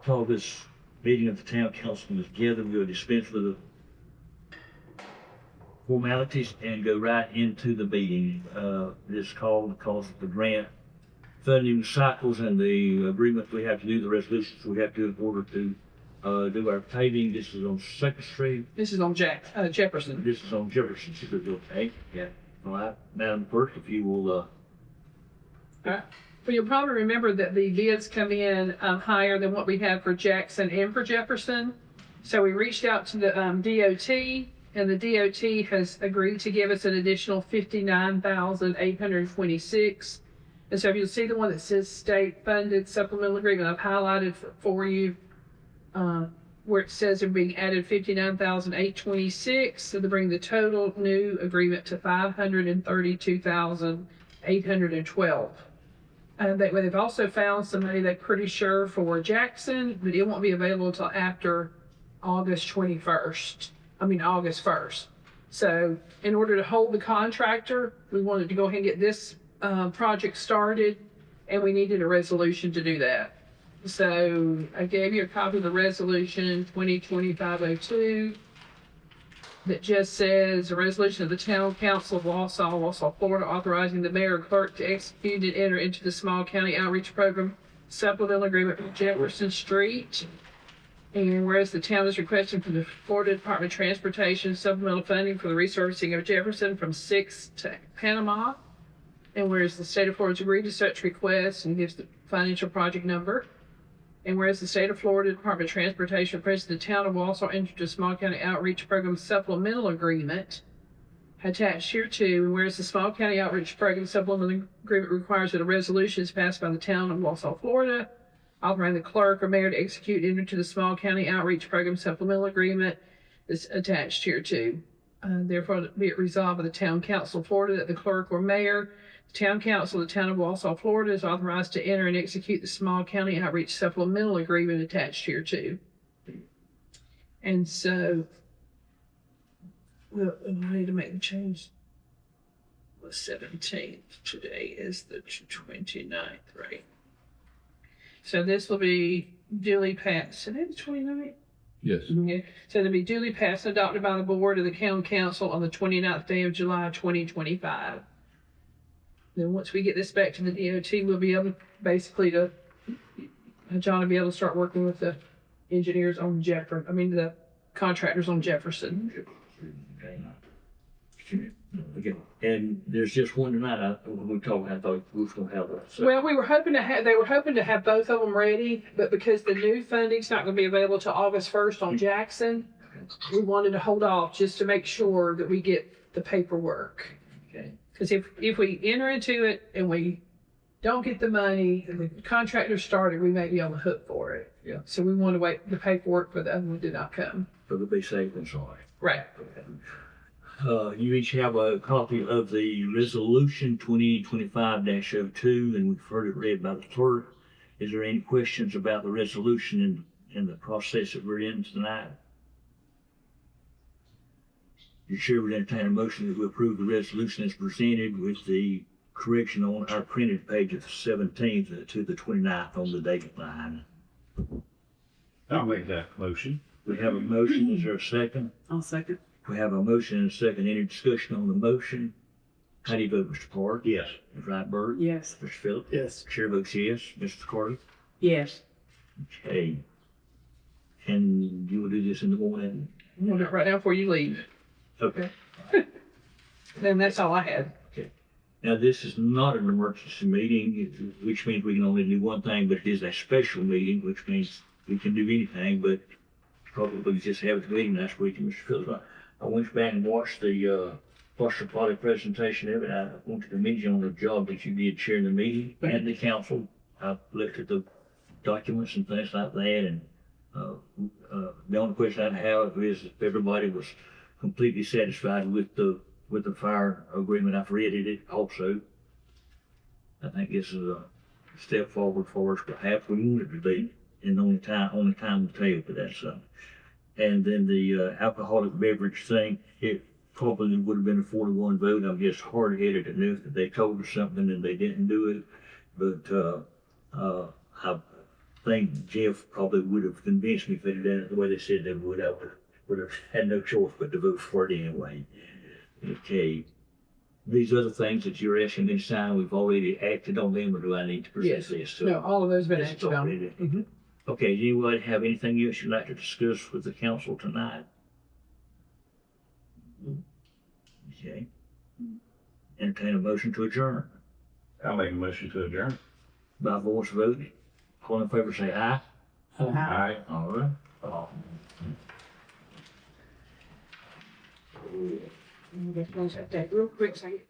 call this meeting of the town council together. We'll dispense with the formalities and go right into the meeting. This call because of the grant funding cycles and the agreement we have to do, the resolutions we have to in order to do our paving. This is on 2nd Street. This is on Jefferson. This is on Jefferson Street, okay? Yeah. All right, Madam Clerk, if you will. All right. Well, you'll probably remember that the bids come in higher than what we have for Jackson and for Jefferson. So we reached out to the DOT, and the DOT has agreed to give us an additional $59,826. And so if you'll see the one that says state funded supplemental agreement, I've highlighted for you where it says they're being added $59,826. So to bring the total new agreement to $532,812. They've also found some money they're pretty sure for Jackson, but it won't be available until after August 1st. So in order to hold the contractor, we wanted to go ahead and get this project started, and we needed a resolution to do that. So I gave you a copy of the resolution 2025-02 that just says a resolution of the Town Council of Wausau, Florida, authorizing the mayor and clerk to execute and enter into the Small County Outreach Program supplemental agreement with Jefferson Street. And whereas the town is requesting from the Florida Department of Transportation supplemental funding for the resurfacing of Jefferson from 6 to Panama. And whereas the state of Florida has agreed to such request and gives the financial project number. And whereas the state of Florida Department of Transportation presents the town of Wausau entered a Small County Outreach Program supplemental agreement attached here too. And whereas the Small County Outreach Program supplemental agreement requires that a resolution is passed by the town of Wausau, Florida, authorizing the clerk or mayor to execute and enter into the Small County Outreach Program supplemental agreement is attached here too. Therefore, be it resolved by the Town Council of Florida that the clerk or mayor, the Town Council of the Town of Wausau, Florida, is authorized to enter and execute the Small County Outreach Supplemental Agreement attached here too. And so, well, I need to make the change. The 17th, today is the 29th, right? So this will be duly passed. Today the 29th? Yes. Okay. So it'll be duly passed and adopted by the board of the Town Council on the 29th day of July, 2025. Then once we get this back to the DOT, we'll be able basically to, John will be able to start working with the engineers on the contractors on Jefferson. Okay. And there's just one tonight. When we talked, I thought we was gonna have that. So. Well, they were hoping to have both of them ready, but because the new funding's not going to be available till August 1st on Jackson, we wanted to hold off just to make sure that we get the paperwork. Okay. Because if we enter into it and we don't get the money and the contractor started, we may be on the hook for it. Yeah. So we want to wait. The paperwork for the other one did not come. So to be safe and sorry. Right. Okay. You each have a copy of the resolution 2025-02, and we've heard it read by the clerk. Is there any questions about the resolution and the process that we're in tonight? You sure would entertain a motion that we approve the resolution as presented with the correction on our printed page of the 17th to the 29th on the date line. I'll make that motion. We have a motion. Is there a second? I'll second. We have a motion and a second. Any discussion on the motion? How do you vote, Mr. Clark? Yes. Ms. Wright-Bird? Yes. Mr. Phillips? Yes. Chair votes yes. Mr. Carter? Yes. Okay. And you will do this in the morning? I'm going to do it right now before you leave. Okay. Then that's all I had. Okay. Now, this is not an emergency meeting, which means we can only do one thing, but it is a special meeting, which means we can do anything, but probably just have a meeting last week. And Mr. Phillips, I went back and watched the Foster Party presentation of it. I wanted to commend you on the job that you did chairing the meeting and the council. I looked at the documents and things like that, and the only question I'd have is if everybody was completely satisfied with the fire agreement. I've read it also. I think this is a step forward for us, perhaps we want it to be, and only time will tell, but that's and then the alcoholic beverage thing, it probably would have been a 4-1 vote. I'm just hard-headed enough that they told us something and they didn't do it. But I think Jeff probably would have convinced me if they'd have done it the way they said they would. I would have had no choice but to vote for it anyway. Okay. These other things that you're asking me to sign, we've already acted on them, or do I need to present Yes. this? So No, all of those been this is acted on. already- Mhm. Okay, does anybody have anything else you'd like to discuss with the council tonight? Okay. Entertain a motion to adjourn. I'll make a motion to adjourn. By voice vote. All in favor say aye. Aye. All right. I'm gonna close that real quick so I can